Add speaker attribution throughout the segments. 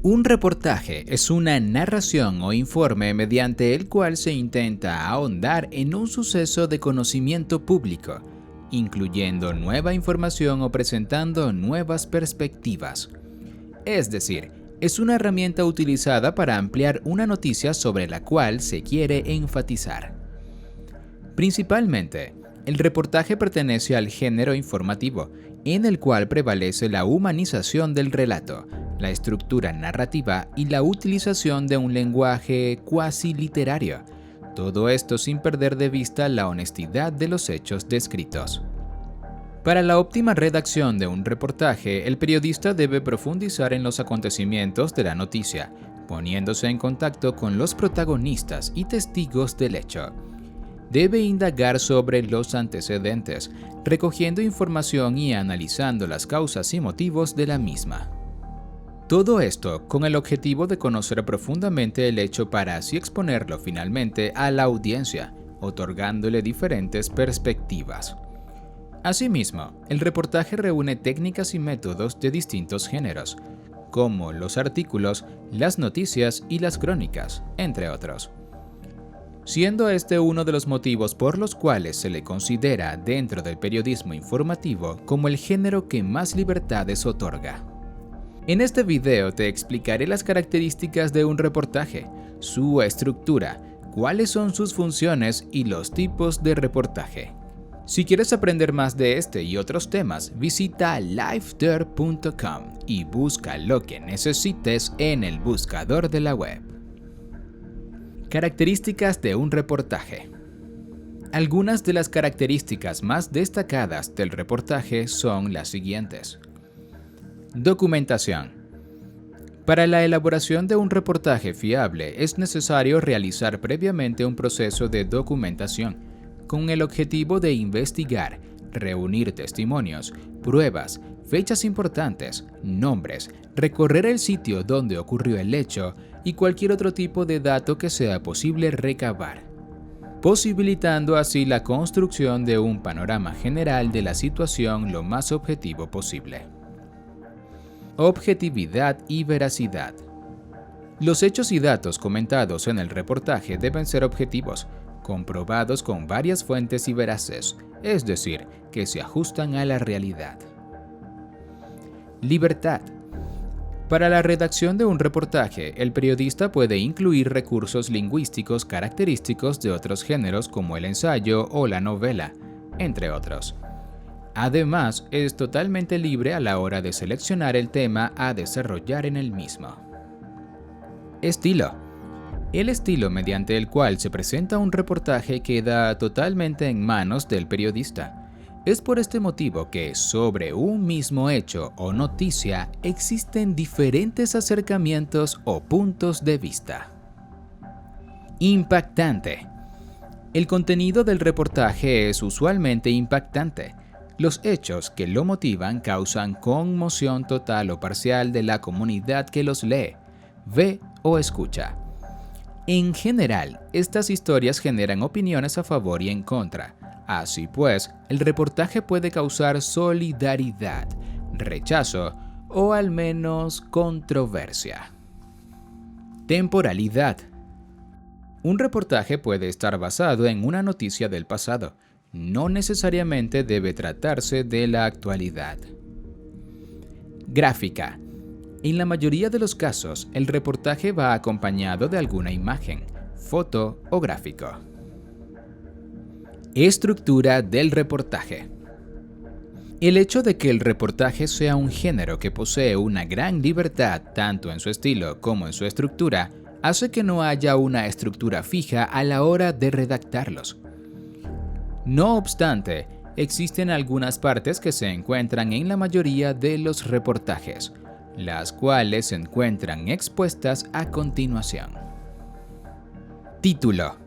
Speaker 1: Un reportaje es una narración o informe mediante el cual se intenta ahondar en un suceso de conocimiento público, incluyendo nueva información o presentando nuevas perspectivas. Es decir, es una herramienta utilizada para ampliar una noticia sobre la cual se quiere enfatizar. Principalmente, el reportaje pertenece al género informativo, en el cual prevalece la humanización del relato, la estructura narrativa y la utilización de un lenguaje cuasi literario. Todo esto sin perder de vista la honestidad de los hechos descritos. Para la óptima redacción de un reportaje, el periodista debe profundizar en los acontecimientos de la noticia, poniéndose en contacto con los protagonistas y testigos del hecho. Debe indagar sobre los antecedentes, recogiendo información y analizando las causas y motivos de la misma. Todo esto con el objetivo de conocer profundamente el hecho para así exponerlo finalmente a la audiencia, otorgándole diferentes perspectivas. Asimismo, el reportaje reúne técnicas y métodos de distintos géneros, como los artículos, las noticias y las crónicas, entre otros. Siendo este uno de los motivos por los cuales se le considera dentro del periodismo informativo como el género que más libertades otorga. En este video te explicaré las características de un reportaje, su estructura, cuáles son sus funciones y los tipos de reportaje. Si quieres aprender más de este y otros temas, visita lifeder.com y busca lo que necesites en el buscador de la web. Características de un reportaje. Algunas de las características más destacadas del reportaje son las siguientes. Documentación. Para la elaboración de un reportaje fiable es necesario realizar previamente un proceso de documentación con el objetivo de investigar, reunir testimonios, pruebas, fechas importantes, nombres, recorrer el sitio donde ocurrió el hecho y cualquier otro tipo de dato que sea posible recabar, posibilitando así la construcción de un panorama general de la situación lo más objetivo posible. Objetividad y veracidad. Los hechos y datos comentados en el reportaje deben ser objetivos, comprobados con varias fuentes y veraces, es decir, que se ajustan a la realidad. Libertad. Para la redacción de un reportaje, el periodista puede incluir recursos lingüísticos característicos de otros géneros como el ensayo o la novela, entre otros. Además, es totalmente libre a la hora de seleccionar el tema a desarrollar en el mismo. Estilo. El estilo mediante el cual se presenta un reportaje queda totalmente en manos del periodista. Es por este motivo que sobre un mismo hecho o noticia existen diferentes acercamientos o puntos de vista. Impactante. El contenido del reportaje es usualmente impactante. Los hechos que lo motivan causan conmoción total o parcial de la comunidad que los lee, ve o escucha. En general, estas historias generan opiniones a favor y en contra. Así pues, el reportaje puede causar solidaridad, rechazo o al menos controversia. Temporalidad. Un reportaje puede estar basado en una noticia del pasado. No necesariamente debe tratarse de la actualidad. Gráfica. En la mayoría de los casos, el reportaje va acompañado de alguna imagen, foto o gráfico. Estructura del reportaje. El hecho de que el reportaje sea un género que posee una gran libertad tanto en su estilo como en su estructura, hace que no haya una estructura fija a la hora de redactarlos. No obstante, existen algunas partes que se encuentran en la mayoría de los reportajes, las cuales se encuentran expuestas a continuación. Título.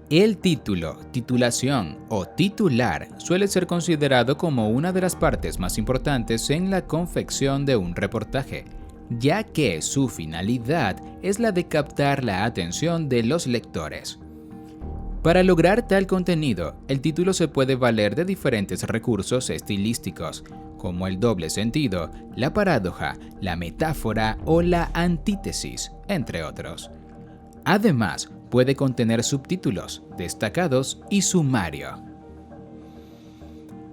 Speaker 1: El título, titulación o titular suele ser considerado como una de las partes más importantes en la confección de un reportaje, ya que su finalidad es la de captar la atención de los lectores. Para lograr tal contenido, el título se puede valer de diferentes recursos estilísticos, como el doble sentido, la paradoja, la metáfora o la antítesis, entre otros. Además, puede contener subtítulos, destacados y sumario.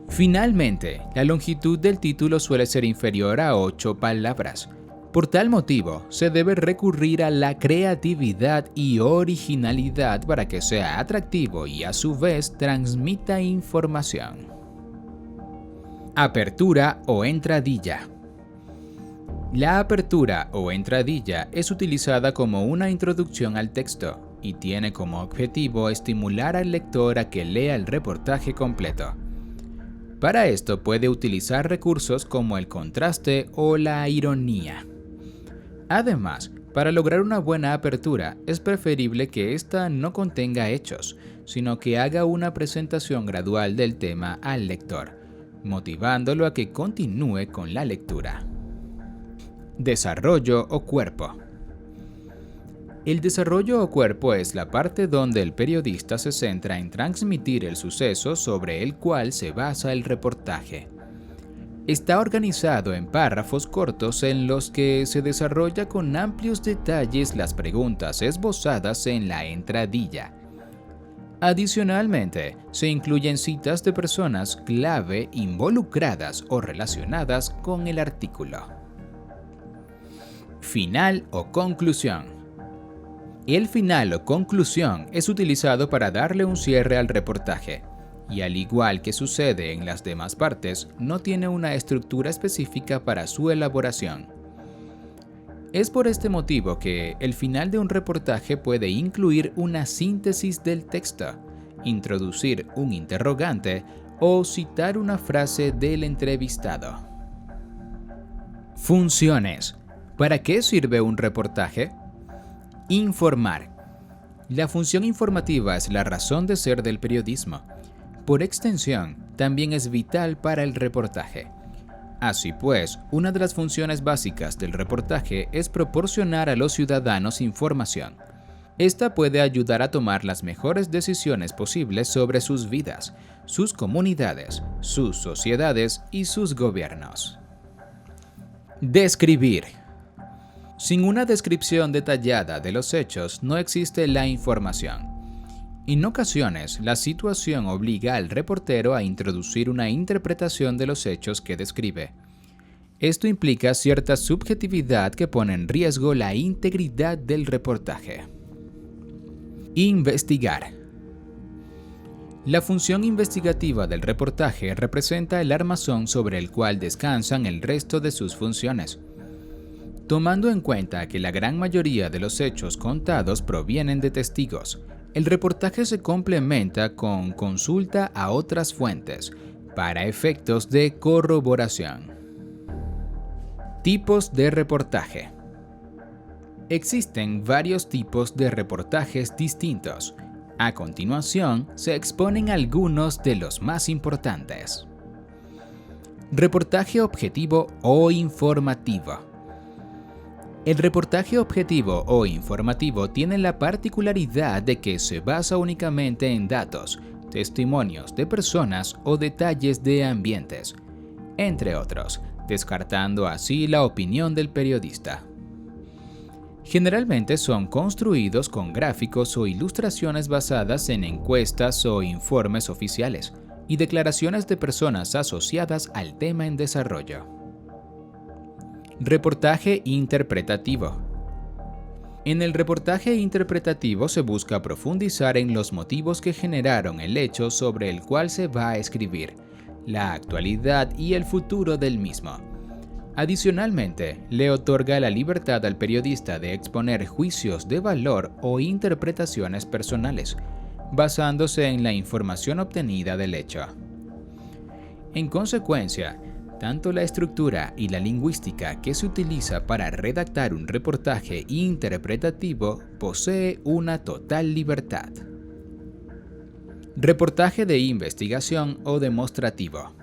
Speaker 1: Finalmente, la longitud del título suele ser inferior a 8 palabras. Por tal motivo, se debe recurrir a la creatividad y originalidad para que sea atractivo y a su vez transmita información. Apertura o entradilla. La apertura o entradilla es utilizada como una introducción al texto y tiene como objetivo estimular al lector a que lea el reportaje completo. Para esto puede utilizar recursos como el contraste o la ironía. Además, para lograr una buena apertura, es preferible que ésta no contenga hechos, sino que haga una presentación gradual del tema al lector, motivándolo a que continúe con la lectura. Desarrollo o cuerpo. El desarrollo o cuerpo es la parte donde el periodista se centra en transmitir el suceso sobre el cual se basa el reportaje. Está organizado en párrafos cortos en los que se desarrolla con amplios detalles las preguntas esbozadas en la entradilla. Adicionalmente, se incluyen citas de personas clave involucradas o relacionadas con el artículo. Final o conclusión. El final o conclusión es utilizado para darle un cierre al reportaje. Y al igual que sucede en las demás partes, no tiene una estructura específica para su elaboración. Es por este motivo que el final de un reportaje puede incluir una síntesis del texto, introducir un interrogante o citar una frase del entrevistado. Funciones. ¿Para qué sirve un reportaje? Informar. La función informativa es la razón de ser del periodismo. Por extensión, también es vital para el reportaje. Así pues, una de las funciones básicas del reportaje es proporcionar a los ciudadanos información. Esta puede ayudar a tomar las mejores decisiones posibles sobre sus vidas, sus comunidades, sus sociedades y sus gobiernos. Describir. Sin una descripción detallada de los hechos no existe la información. En ocasiones, la situación obliga al reportero a introducir una interpretación de los hechos que describe. Esto implica cierta subjetividad que pone en riesgo la integridad del reportaje. Investigar. La función investigativa del reportaje representa el armazón sobre el cual descansan el resto de sus funciones. Tomando en cuenta que la gran mayoría de los hechos contados provienen de testigos, el reportaje se complementa con consulta a otras fuentes para efectos de corroboración. Tipos de reportaje. Existen varios tipos de reportajes distintos. A continuación, se exponen algunos de los más importantes. Reportaje objetivo o informativo. El reportaje objetivo o informativo tiene la particularidad de que se basa únicamente en datos, testimonios de personas o detalles de ambientes, entre otros, descartando así la opinión del periodista. Generalmente son construidos con gráficos o ilustraciones basadas en encuestas o informes oficiales y declaraciones de personas asociadas al tema en desarrollo. Reportaje interpretativo. En el reportaje interpretativo se busca profundizar en los motivos que generaron el hecho sobre el cual se va a escribir, la actualidad y el futuro del mismo. Adicionalmente, le otorga la libertad al periodista de exponer juicios de valor o interpretaciones personales, basándose en la información obtenida del hecho. En consecuencia, tanto la estructura y la lingüística que se utiliza para redactar un reportaje interpretativo posee una total libertad. Reportaje de investigación o demostrativo.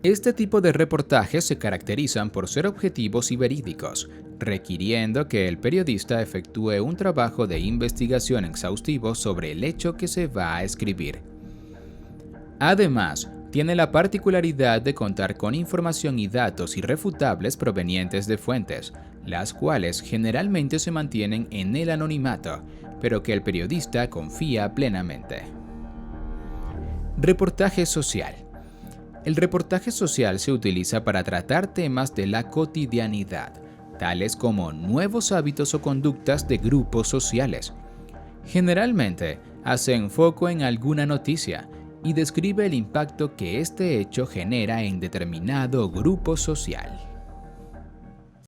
Speaker 1: Este tipo de reportajes se caracterizan por ser objetivos y verídicos, requiriendo que el periodista efectúe un trabajo de investigación exhaustivo sobre el hecho que se va a escribir. Además, tiene la particularidad de contar con información y datos irrefutables provenientes de fuentes, las cuales generalmente se mantienen en el anonimato, pero que el periodista confía plenamente. Reportaje social. El reportaje social se utiliza para tratar temas de la cotidianidad, tales como nuevos hábitos o conductas de grupos sociales. Generalmente, hace foco en alguna noticia y describe el impacto que este hecho genera en determinado grupo social.